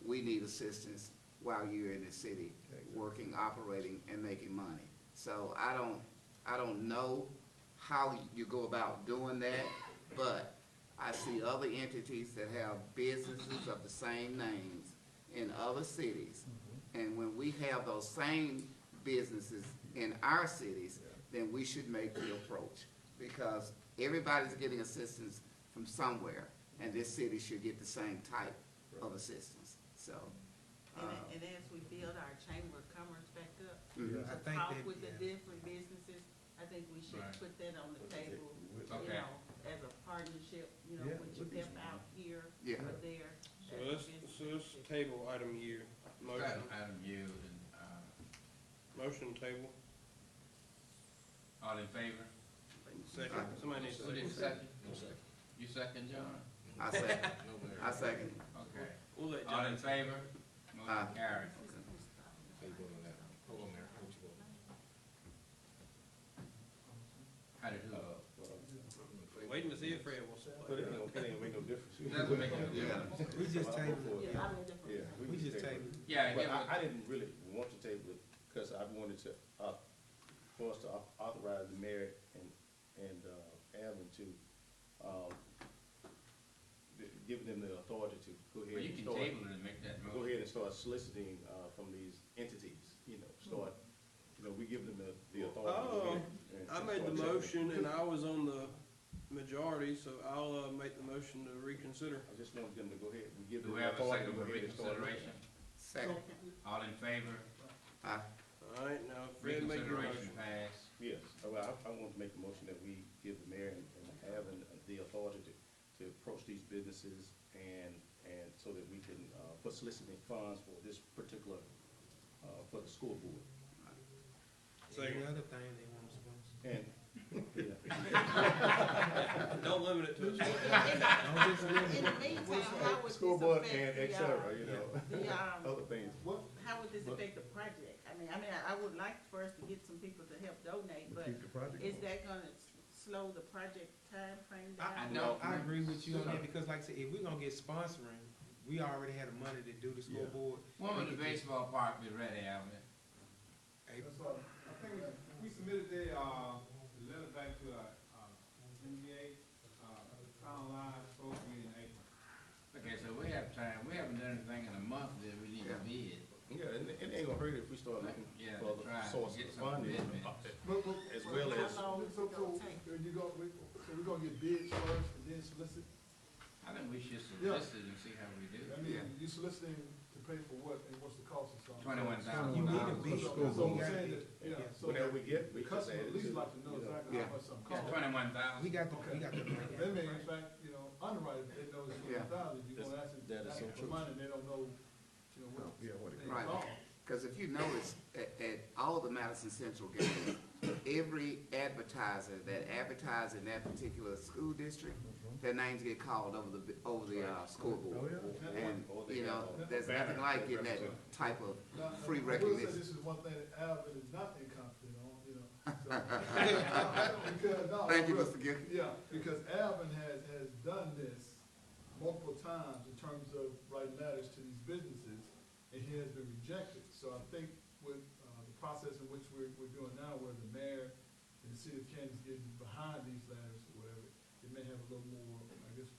we need assistance while you're in the city, working, operating, and making money. So I don't know how you go about doing that, but I see other entities that have businesses of the same names in other cities. And when we have those same businesses in our cities, then we should make the approach. Because everybody's getting assistance from somewhere, and this city should get the same type of assistance, so. And as we build our Chamber of Commerce back up, Mhm. I to think talk that- with the yeah. different businesses, I think we should Right. put that on the table, you Okay. know, as a partnership, you know, Yeah, would you would be help smart. out here Yeah. or there? So as a let's, business so let's partnership? table item U, motion, Item U, and, motion table, all in favor? second, somebody needs to Who did second. second? You second, John? I second, I second. Okay. We'll let All John in favor? Motion carried. How you vote on that? Hold on there, how you vote? How did who? Waiting to see if Fred will say. But it ain't gonna make no difference. Doesn't make no difference. We just Well, tabled for it. it. Yeah, I mean, different. Yeah, We just tabled it. Yeah, But yeah, I didn't really want to table it, because I wanted to, for us to authorize the mayor and Alvin to, giving them the authority to go well, ahead you and can start, table it and make that go motion. ahead and start soliciting, from these entities, start, we give them the authority to go ahead and I made the start motion and I was on the majority, so I'll, make the motion to reconsider. I just wanted them to go ahead, we give Do them we the have a authority to second go for ahead and start. reconsideration? Second. All in favor? Aye. All right, now Fred make your Reconsideration motion. passed. Yes, well, I want to make a motion that we give the mayor and Alvin the authority to approach these businesses and so that we can, for soliciting funds for this particular, for the school board. Second. Any other thing they want to sponsor? And, yeah, Don't limit it to a sport. Don't just limit In it. the meantime, how would this school board and affect et the, cetera, other things. how would this affect the project? I mean, I would like for us to get some people to help donate, but Keep the project is going. that gonna slow the project timeframe I down? know. I agree with you on that, because like I said, if we're gonna get sponsoring, we already had the money to do the school Yeah. board. When will the baseball park be ready, Alvin? That's I think we submitted the letter back to, NBA, finalized, supposed to be in April. Okay, so we have time, we haven't done anything in a month that we need to bid. Yeah, and it ain't gonna hurt if we start looking Yeah, for try other to sources get of some funding, commitment. as well as, How long is it gonna take? We're gonna get bids first and then solicit? I think we should solicit and see how we do. I mean, you soliciting to pay for what and what's the cost or something? $21,000. You need a bid. So You I'm gotta saying be- that, yeah, yeah. so whatever we get, we the just customer add at it least to, like to know exactly Yeah. how much something Yeah, costs. 21,000. We got the money. They may in fact, underwrite it, they know it's Yeah. $20,000, you gonna ask that is so them for true. money, they don't know, what Yeah, what it they Right. cost. Because if you notice, at all the Madison Central games, every advertiser that advertises in that particular school district, their names get called over the scoreboard. Oh, yeah. And, Or they have a there's banner nothing like that getting that represents- type of Now, free I will say recognition. this is one thing that Alvin is not incompetent on, so. Because, no, Thank you, look, Mr. Gill. Yeah, because Alvin has done this multiple times in terms of writing letters to these businesses, and he has been rejected. So I think with, the process in which we're doing now, where the mayor and the city of Canton is getting behind these letters or whatever, it may have a little more, I guess,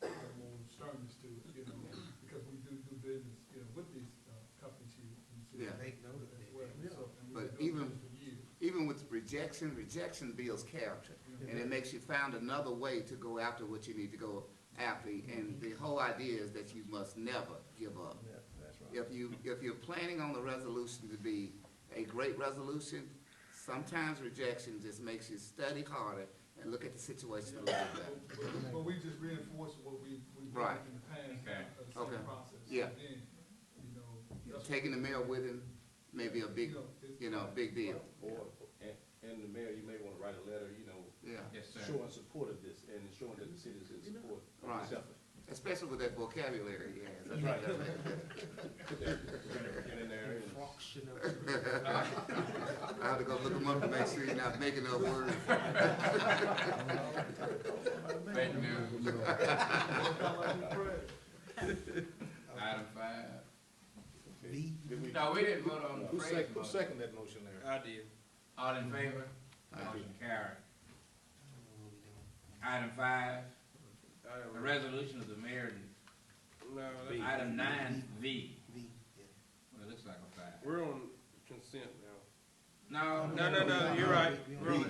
a little more sternness to it, because we do business, with these, companies here in the city. Yeah. Make note of As well, that. so, and we've But been doing even- this for years. Even with rejection builds character. And it makes you find another way to go after what you need to go after. And the whole idea is that you must never give up. Yeah, that's right. If you're planning on the resolution to be a great resolution, sometimes rejection just makes you study harder and look at the situation a little bit better. But we just reinforce what we've Right. done in the past, Okay. the same Okay. process. Yeah. Again, that's Taking the mayor with him may be a big, big deal. And the mayor, you may wanna write a letter, Yeah, Yes, sir. showing support of this, and showing that the city is in support of Right. this effort. especially with that vocabulary he has. That's right. Put that in there, and Fraction of I have to go look him up to make sure he's not making up words. Fake news. it. Item 5. B. Did we- No, we didn't vote on the Who phrase who motion. seconded that motion there? I did. All in favor? Aye. Motion carried. Item 5. A resolution of the mayor, No, B. item 9V. V, yeah. Well, it looks like a 5. we're on consent now. No, You're right. We're on, A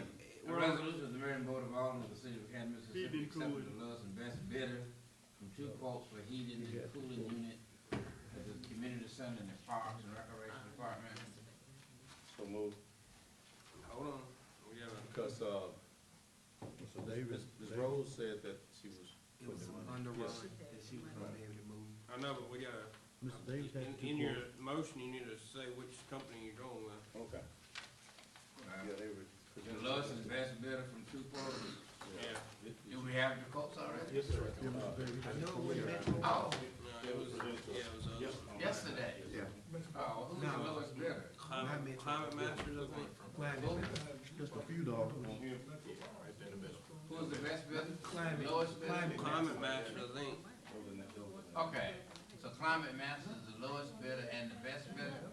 we're on, resolution of the mayor and board of aldermen of the city of Canton, Mississippi, accepting the lowest and best bidder from 2 quotes for heating and cooling unit at the community center and the parks and recreation department. So move. hold on, we gotta, Because, Mr. Davis. Ms. Rose said that she was It was putting it underrun, Yes. that she was gonna be able to move. I know, but we gotta, Mr. Davis had in 2 your quotes. motion, you need to say which company you're going with. Okay. Yeah, they were. The lowest and best bidder from 2 quotes. Yeah. Do we have the quotes already? Yes, sir. Yeah, Mr. Davis I had know 2 it was quotes. Metro. Oh, No, it was, yeah, it was, yesterday. Yeah. Oh, who's the No. lowest bidder? Climate Masters, I think. Just a few dollars. Who's the best bidder? Climate, Lowest bidder? Climate Masters, I think. Okay, so Climate Master is the lowest bidder and the best bidder?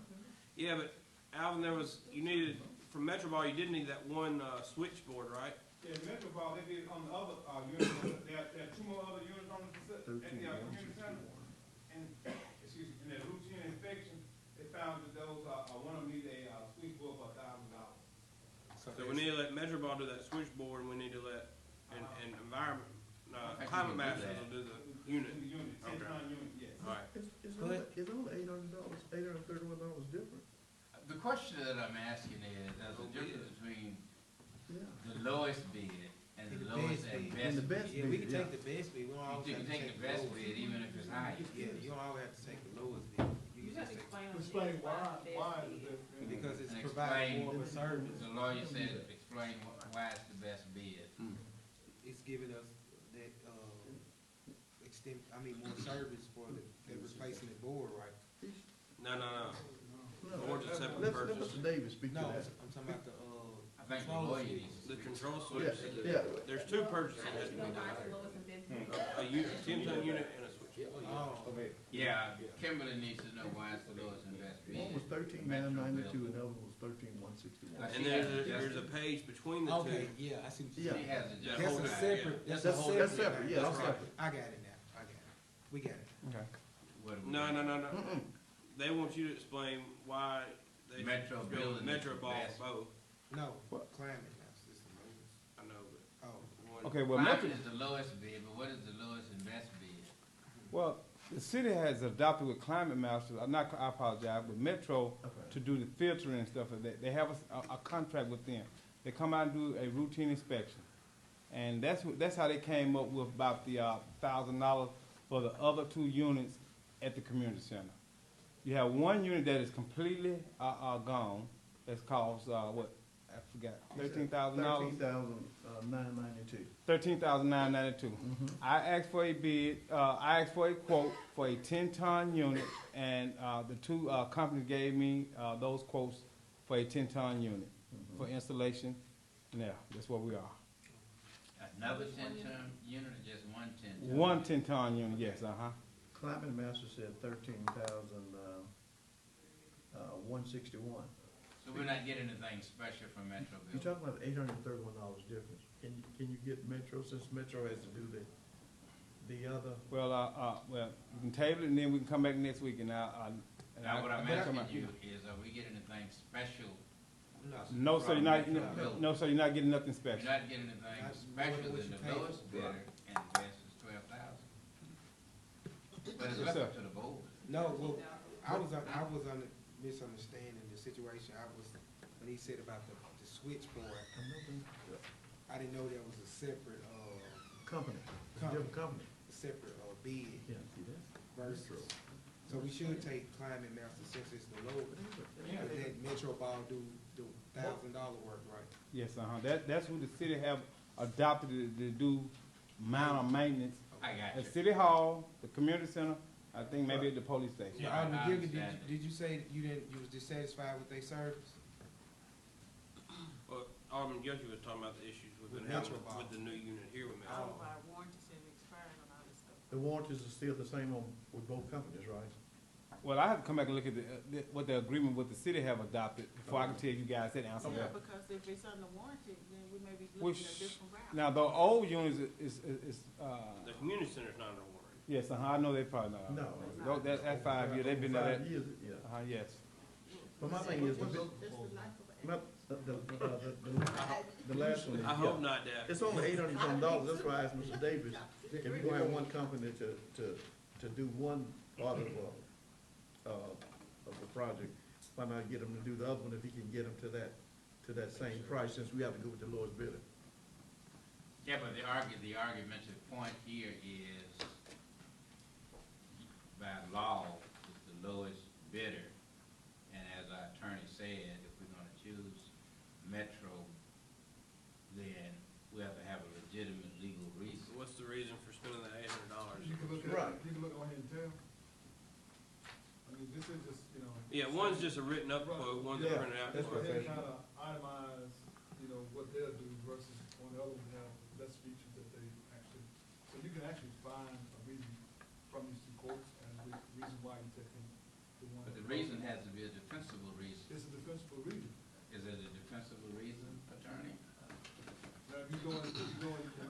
Yeah, but Alvin, you needed, from Metro Ball, you did need that one, switchboard, right? Yeah, Metro Ball, they did on the other, unit, there are 2 more other units on the facility, at the, community center. And, excuse me, in their routine inspection, they found that those, one of them need a, switchboard for $1,000. So we need to let Metro Ball do that switchboard, and we need to let, and Environment, I think Climate we can do Masters that. will do the unit. The unit, Okay. 10-ton unit, yes. Alright, It's only $800, $831 different. The question that I'm asking is, there's a difference between Yeah. the lowest bid and And the the lowest best and bid. best And the bid. best Yeah, we can bid, take the best bid, we don't always You have can to take take the the best lowest. bid even if it's high. Yeah, you don't always have to take the lowest bid. You can have to just explain on Explain this why, best why bid. is that? Because it's And providing explain- more of a service. The lawyer said, explain why it's the best bid. It's giving us that, more service for the replacing the board, right? no. No. Board's a separate Let purchase. Mr. Davis speak to No, that. I'm talking about the, I think the control lawyer switch. needs The to. control Yeah, switch, yeah. there's 2 purchases that has to You be know why done. it's the lowest and best bid? A unit, 10-ton unit and a switch. Oh, Yeah, Kimberly needs to know why it's the lowest and best bid. One was $13,992 and the other was $13,161. I see. And there's a page between the okay, 2. yeah, I see what She you're saying. has a Yeah, That's just. a okay, separate, that's a That's whole. separate, yeah, that's That's right. separate. I got it now, I got it. We got it. No. They want you to explain why they Metro should go with Building Metro is the Ball best. for both. No, What? climate master is the lowest. I know, but Oh, one. Okay, well, Climate Metro, is the lowest bid, but what is the lowest and best bid? well, the city has adopted with Climate Masters, I apologize, with Metro to do the filtering and stuff like that. They have a contract with them. They come out and do a routine inspection. And that's how they came up with about the $1,000 for the other 2 units at the community center. You have 1 unit that is completely gone. That's cost what? I forgot. $13,000. $13,992. $13,992. I asked for a bid. I asked for a quote for a 10-ton unit, and the 2 companies gave me those quotes for a 10-ton unit for installation. Yeah, that's what we are. Another 10-ton unit or just one 10-ton? One 10-ton unit, yes. Climate Master said $13,161. So we're not getting anything special from Metro You're Building? talking about $831 difference. Can you get Metro, since Metro has to do the other? Well, you can table it, and then we can come back next week, and Now, what I'm asking you is, are we getting anything special? No, sir, you're not. No, sir, you're not getting nothing You're special. not getting anything Not special more than than the what you lowest paid. bidder, and the best is 12,000. But it's Yes, left sir. up to the board. no, well, I was under misunderstanding the situation. When he said about the switchboard, I didn't know there was a separate, Company, it's a different company. separate, bid Yeah, see that? versus. So we should take Climate Master since it's the lowest, and let Metro Ball do $1,000 work, right? Yes, That's who the city have adopted to do minor maintenance I got you. at City Hall, the community center. I think maybe at the police station. Yeah, Alderman I Gilgan, understand did you say that you was dissatisfied with their service? Well, Alderman Guilty was talking about the issues we've been With having Metro Ball. with the new unit here with Metro. All of our warranties have expired on all this stuff. The warranties are still the same with both companies, right? Well, I have to come back and look at what the agreement with the city have adopted before I can tell you guys that answer Yeah, that. because if it's under warranty, then we may be Which, looking at a different route. now, the old units is, The community center's not under warranty. yes, I know they probably not. No. That 5 years, they've been there, 5 years, yeah. yes. But my thing is, That's the life of an the last one is, I hope yeah. not, Dad. It's only $800 some. That's why I asked Mr. Davis, if you're gonna have one company to do one part of the project, why not get him to do the other one if he can get them to that same price, since we have to go with the lowest bidder? Yeah, but the argumentative point here is, by law, it's the lowest bidder. And as our attorney said, if we're gonna choose Metro, then we have to have a legitimate legal reason. What's the reason for spending that $800? You can look Right. at, you can look on here and tell. I mean, this is just, you know. Yeah, one's just a written up quote, one's a Yeah, printed out that's quote. They kind of itemize, you know, what they'll do versus on the other one have less features that they actually, so you can actually find a reason from these two quotes and the reason why you're taking the one. But the reason has to be a defensible reason. It's a defensible reason. Is it a defensible reason, attorney? Now, if you go and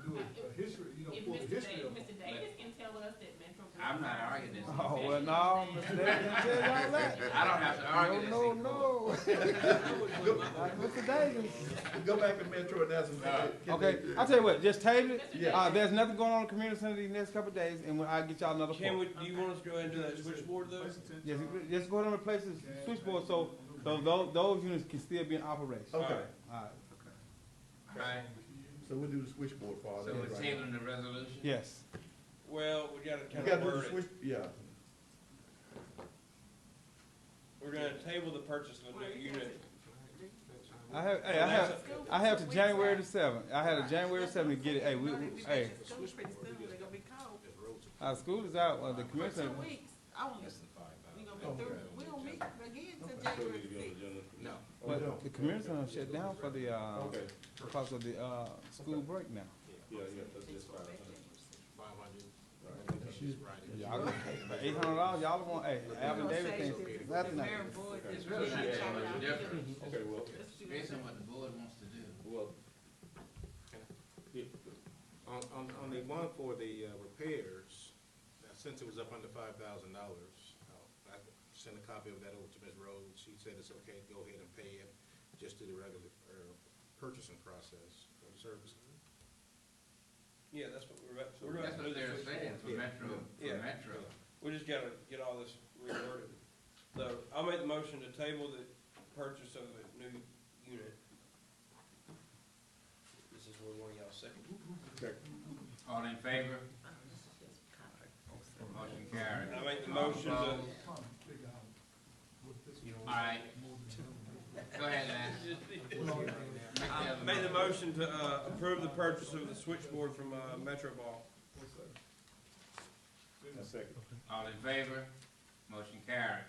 do a history, you know, If pull the history of. Mr. Davis can tell us that Metro. I'm not arguing this. Oh, well, no, Mr. Davis didn't tell y'all that. I don't have to argue this. No, no. Mr. Davis. Go back to Metro and ask them. can Okay, they- I'll tell you what, just table it. Yeah. There's nothing going on in the community center these next couple of days, and I'll get y'all another Can we, quote. do you want us to go ahead and do that switchboard though? Yes, just go ahead and replace the switchboard, so those units can still be in operation. Okay, All right. Right, so we'll do the switchboard part. so we're Right. tabling the resolution? Yes. Well, we gotta We kind gotta of do the word it. switch, yeah. We're gonna table the purchase of a new unit. I have to January the 7th. I had a January 7th to get it. Hey, hey, School's pretty soon, they're gonna be cold. our school is out, the community For 2 center. weeks, only. We gonna be through, we don't meet again till January the 6th. No. But the community center shut down for the, Okay, because of the, school break now. yeah, that's just fine. Y'all, $800, y'all want, hey, Alvin Davis thinks that's The not. mayor board It's just really not reached that out. much difference, Okay, well, based on what the board wants to do. Well, on the one for the repairs, since it was up under $5,000, I sent a copy of that over to Ms. Rhodes. She said it's okay, go ahead and pay it, just do the regular purchasing process for the service. Yeah, that's what we're about, That's what they're saying for Metro, Yeah. for Metro. We just gotta get all this reworded. So I'll make the motion to table the purchase of a new unit. This is where one of y'all second. All in favor? Motion carried. I make the motion to, All right. Go ahead, Lance. I made the motion to, approve the purchase of the switchboard from, Metro Ball. a second. All in favor? Motion carried.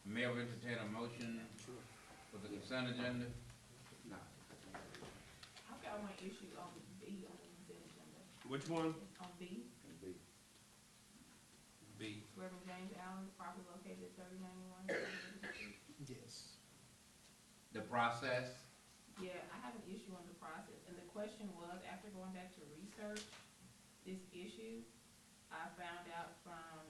Mayor will entertain a motion for the consent agenda. No. I've got one issue on B on the consent agenda. Which one? On B, B. Reverend James Allen, property located at 3091. Yes. The process, Yeah, I have an issue on the process, and the question was, after going back to research this issue, I found out from,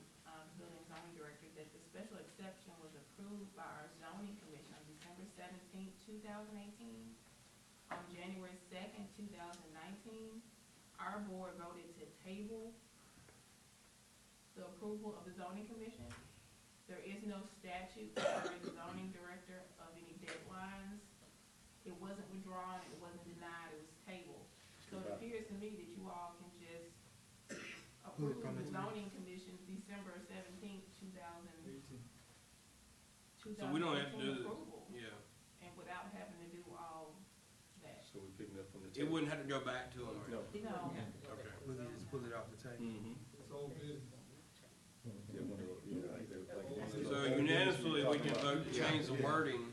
building zoning director that the special exception was approved by our zoning commission on December 17th, 2018. On January 2nd, 2019, our board voted to table the approval of the zoning commission. There is no statute for the zoning director of any deadlines. It wasn't withdrawn, it wasn't denied, it was tabled. So it appears to me that you all can just approve from the the- zoning commission December 17th, 2018 So we don't have to do the, approval, yeah. and without having to do all that. So we're picking up from the It table. wouldn't have to go back to them. No. No, Okay. We can just pull it off the table. Mm-hmm. It's all business. Yeah, one of the, like, So unanimously, we can vote to change the wording.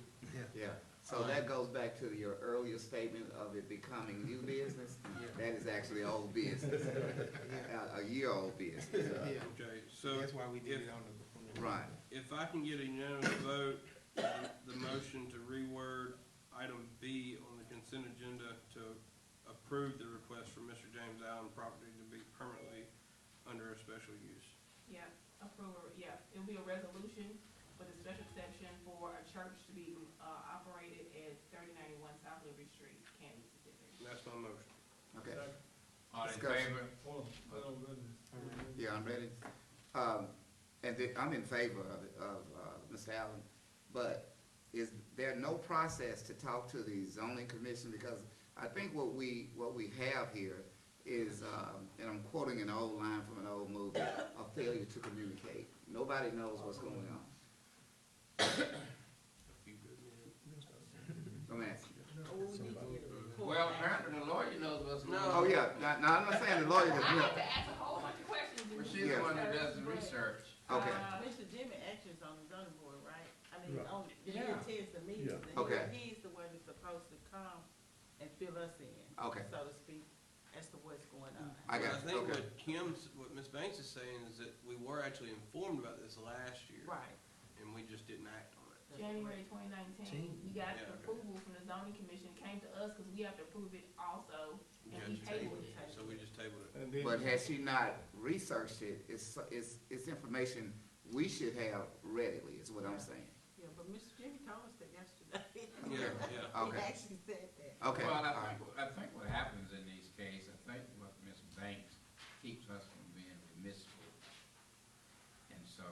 Yeah, so that goes back to your earlier statement of it becoming new business. That is actually old business, a year-old business. Yeah. Okay, so That's why we did if, it on the Right. If I can get a unanimous vote, the motion to reword item B on the consent agenda to approve the request for Mr. James Allen property to be permanently under a special use. Yeah, approve, yeah, it'll be a resolution with a special exception for a church to be, operated at 3091 South Liberty Street, Canton, Mississippi. That's my motion. Okay. All in Discussion. favor? Hold on, I don't really. Yeah, I'm ready. I'm in favor of it, Mr. Allen, but is there no process to talk to the zoning commission? Because I think what we have here is, and I'm quoting an old line from an old movie, a failure to communicate. Nobody knows what's going on. Don't ask. Well, apparently the lawyer knows what's going on. Oh, yeah, now, I'm not saying the lawyer I does had not. to ask a whole bunch of questions. But she's the one that does the research. Okay. Mr. Jimmy actually is on the zoning board, right? I mean, Right. he Yeah. attends the meetings, Yeah. and Okay. he's the one that's supposed to come and fill us in. Okay. So to speak, as to what's going on. I got I it, think okay. what Ms. Banks is saying is that we were actually informed about this last year. Right. And we just didn't act on it. January 2019, we got Yeah, okay. approval from the zoning commission, it came to us, cause we have to approve it also, We and had we to tabled table it. So we just tabled it. And then, But has she not researched it? It's information we should have readily, is what I'm saying. Yeah, but Mr. Jimmy told us that yesterday. Yeah, yeah. Okay. He actually said that. Okay, Well, all right. I think what happens in these cases, I think what Ms. Banks keeps us from being permissible. And so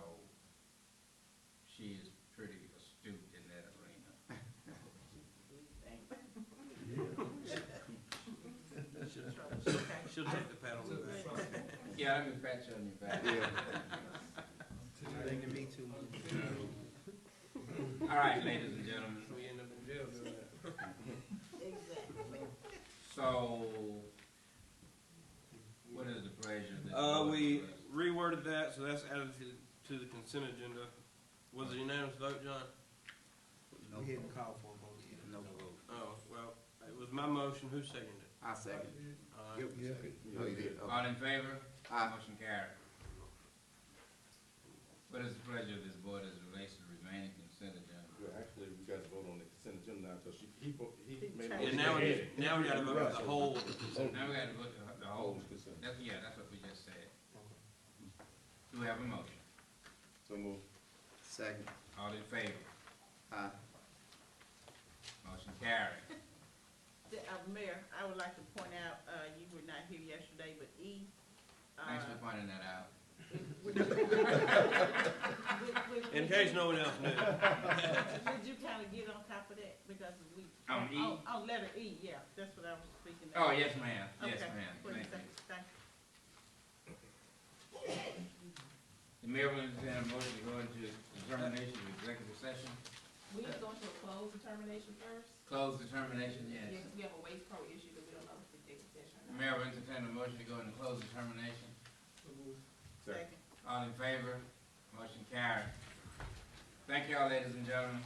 she is pretty astute in that arena. She'll take the pat on the back. Yeah, let me pat you on your back. Yeah. Thinking me too much. All right, ladies and gentlemen, We end up in jail doing that. Exactly. so what is the pleasure of this board? We reworded that, so that's added to the consent agenda. Was it unanimous vote, John? We hadn't called for a vote yet. No vote. Oh, well, it was my motion. Who seconded it? I second. Uh, Oh, you did, okay. All in favor? Aye. Motion carried. What is the pleasure of this board as it relates to the remaining consent agenda? Well, actually, we got to vote on the consent agenda now, because he made. Yeah, now we gotta vote for the whole. Now we gotta vote the whole, Consent. that's what we just said. Do we have a motion? So move. Second. All in favor? Motion carried. Mayor, I would like to point out, you were not here yesterday, but E. Thanks for pointing that out. In case no one else knew. Would you kind of get on top of that, because we. On E? On letter E, yeah, that's what I was speaking of. Oh, yes, ma'am, yes, Okay. ma'am, What do you thank you. think? Thank you. The mayor will entertain a motion to go into determination of executive session. We need to go into a closed determination first. Closed determination, Yeah, yes. 'cause we have a waste pro issue that we don't know if we take a session The or not. mayor will entertain a motion to go into closed determination. Second. All in favor? Motion carried. Thank y'all, ladies and gentlemen.